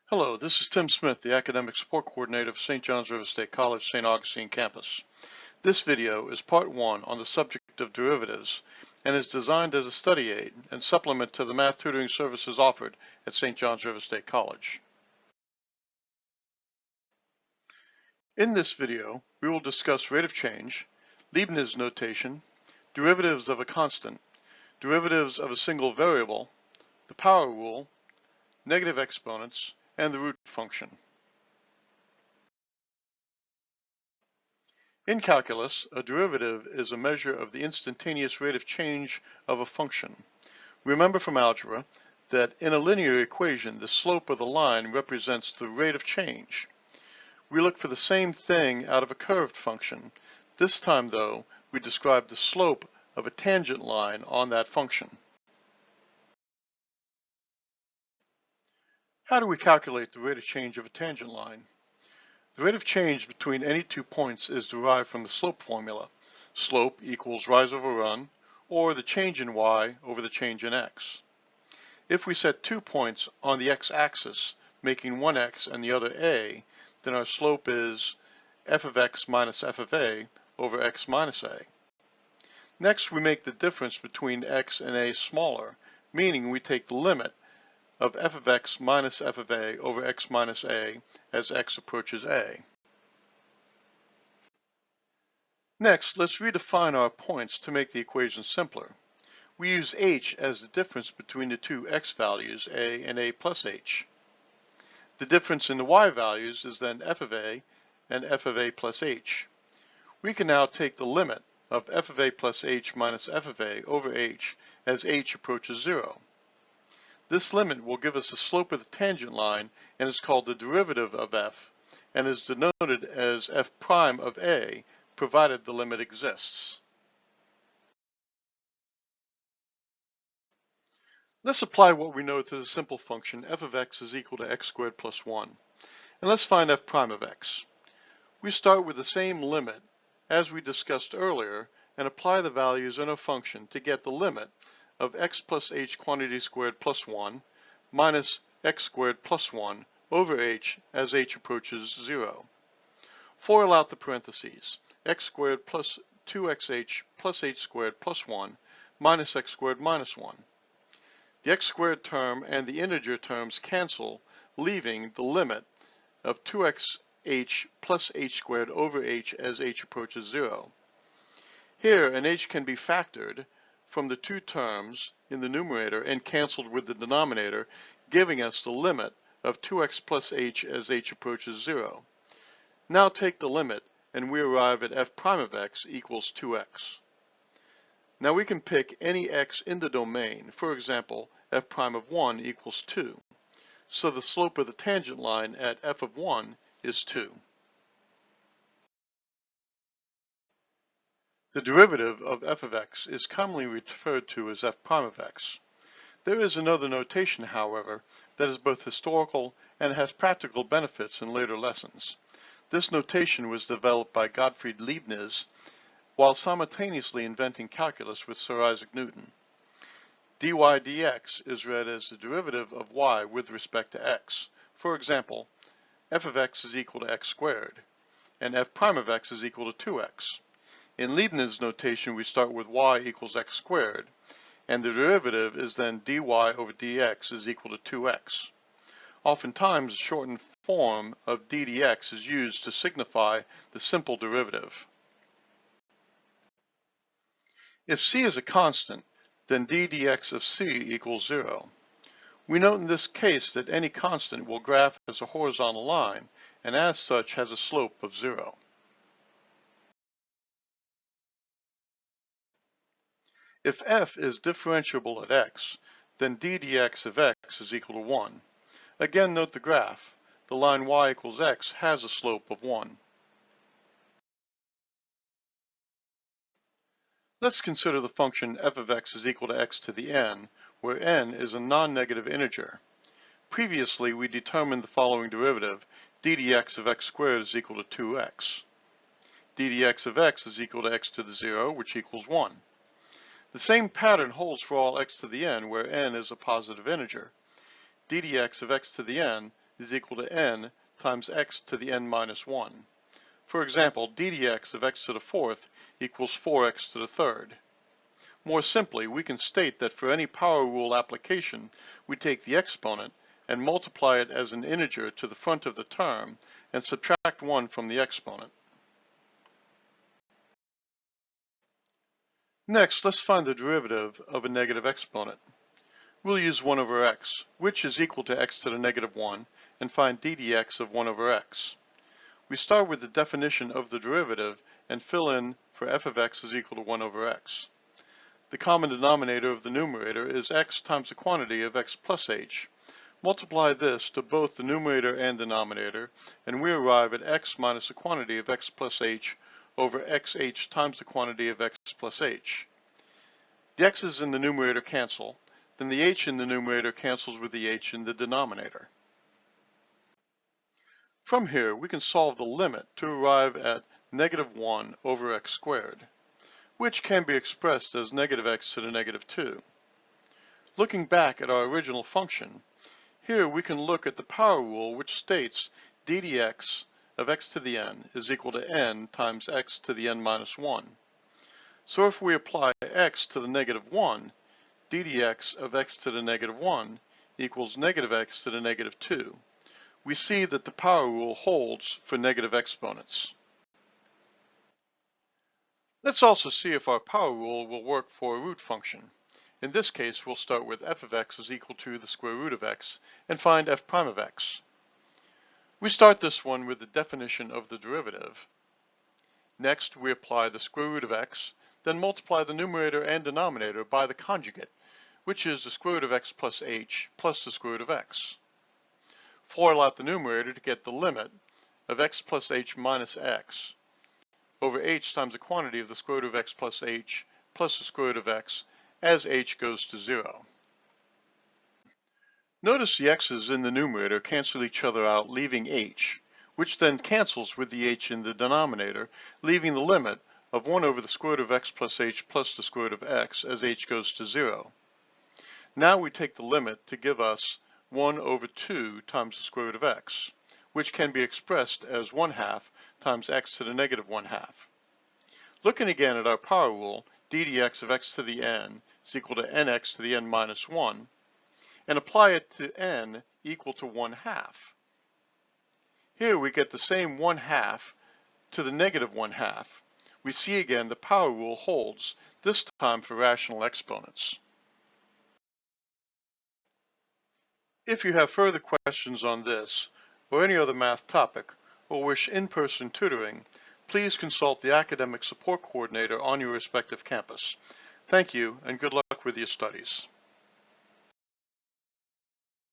Hello, this is Tim Smith, the Academic Support Coordinator for St. John's River State College, St. Augustine campus. This video is part 1 on the subject of derivatives and is designed as a study aid and supplement to the math tutoring services offered at St. John's River State College. In this video, we will discuss rate of change, Leibniz notation, derivatives of a constant, derivatives of a single variable, the power rule, negative exponents, and the root function. In calculus, a derivative is a measure of the instantaneous rate of change of a function. Remember from algebra that in a linear equation, the slope of the line represents the rate of change. We look for the same thing out of a curved function. This time, though, we describe the slope of a tangent line on that function. How do we calculate the rate of change of a tangent line? The rate of change between any 2 points is derived from the slope formula. Slope equals rise over run, or the change in y over the change in x. If we set 2 points on the x-axis, making one x and the other a, then our slope is f of x minus f of a over x minus a. Next, we make the difference between x and a smaller, meaning we take the limit of f of x minus f of a over x minus a as x approaches a. Next, let's redefine our points to make the equation simpler. We use h as the difference between the two x values, a and a plus h. The difference in the y values is then f of a and f of a plus h. We can now take the limit of f of a plus h minus f of a over h as h approaches 0. This limit will give us the slope of the tangent line and is called the derivative of f and is denoted as f prime of a provided the limit exists. Let's apply what we know to the simple function f of x is equal to x squared plus 1. And let's find f prime of x. We start with the same limit as we discussed earlier and apply the values in our function to get the limit of x plus h quantity squared plus 1 minus x squared plus 1 over h as h approaches 0. FOIL out the parentheses. X squared plus 2xh plus h squared plus 1 minus x squared minus 1. The x squared term and the integer terms cancel, leaving the limit of 2xh plus h squared over h as h approaches 0. Here, an h can be factored from the two terms in the numerator and canceled with the denominator, giving us the limit of 2x plus h as h approaches 0. Now take the limit and we arrive at f prime of x equals 2x. Now we can pick any x in the domain. For example, f prime of 1 equals 2. So the slope of the tangent line at f of 1 is 2. The derivative of f of x is commonly referred to as f prime of x. There is another notation, however, that is both historical and has practical benefits in later lessons. This notation was developed by Gottfried Leibniz while simultaneously inventing calculus with Sir Isaac Newton. dy dx is read as the derivative of y with respect to x. For example, f of x is equal to x squared, and f prime of x is equal to 2x. In Leibniz notation, we start with y equals x squared, and the derivative is then dy over dx is equal to 2x. Oftentimes, a shortened form of d dx is used to signify the simple derivative. If c is a constant, then d dx of c equals 0. We note in this case that any constant will graph as a horizontal line, and as such has a slope of 0. If f is differentiable at x, then d dx of x is equal to 1. Again, note the graph. The line y equals x has a slope of 1. Let's consider the function f of x is equal to x to the n, where n is a non-negative integer. Previously, we determined the following derivative: d dx of x squared is equal to 2x. d dx of x is equal to x to the 0, which equals 1. The same pattern holds for all x to the n, where n is a positive integer. d dx of x to the n is equal to n times x to the n minus 1. For example, d dx of x to the fourth equals 4x to the third. More simply, we can state that for any power rule application, we take the exponent and multiply it as an integer to the front of the term and subtract 1 from the exponent. Next, let's find the derivative of a negative exponent. We'll use 1 over x, which is equal to x to the negative 1, and find d dx of 1 over x. We start with the definition of the derivative and fill in for f of x is equal to 1 over x. The common denominator of the numerator is x times the quantity of x plus h. Multiply this to both the numerator and denominator, and we arrive at x minus the quantity of x plus h over xh times the quantity of x plus h. The x's in the numerator cancel, then the h in the numerator cancels with the h in the denominator. From here, we can solve the limit to arrive at negative 1 over x squared, which can be expressed as negative x to the negative 2. Looking back at our original function, here we can look at the power rule which states d dx of x to the n is equal to n times x to the n minus 1. So if we apply x to the negative 1, d dx of x to the negative 1 equals negative x to the negative 2. We see that the power rule holds for negative exponents. Let's also see if our power rule will work for a root function. In this case, we'll start with f of x is equal to the square root of x and find f prime of x. We start this one with the definition of the derivative. Next, we apply the square root of x, then multiply the numerator and denominator by the conjugate, which is the square root of x plus h plus the square root of x. FOIL out the numerator to get the limit of x plus h minus x over h times the quantity of the square root of x plus h plus the square root of x as h goes to 0. Notice the x's in the numerator cancel each other out, leaving h, which then cancels with the h in the denominator, leaving the limit of 1 over the square root of x plus h plus the square root of x as h goes to 0. Now we take the limit to give us 1 over 2 times the square root of x, which can be expressed as 1/2 times x to the negative 1/2. Looking again at our power rule, d dx of x to the n is equal to nx to the n minus 1, and apply it to n equal to 1/2. Here we get the same 1/2 to the negative 1/2. We see again the power rule holds, this time for rational exponents. If you have further questions on this or any other math topic or wish in-person tutoring, please consult the Academic Support Coordinator on your respective campus. Thank you and good luck with your studies.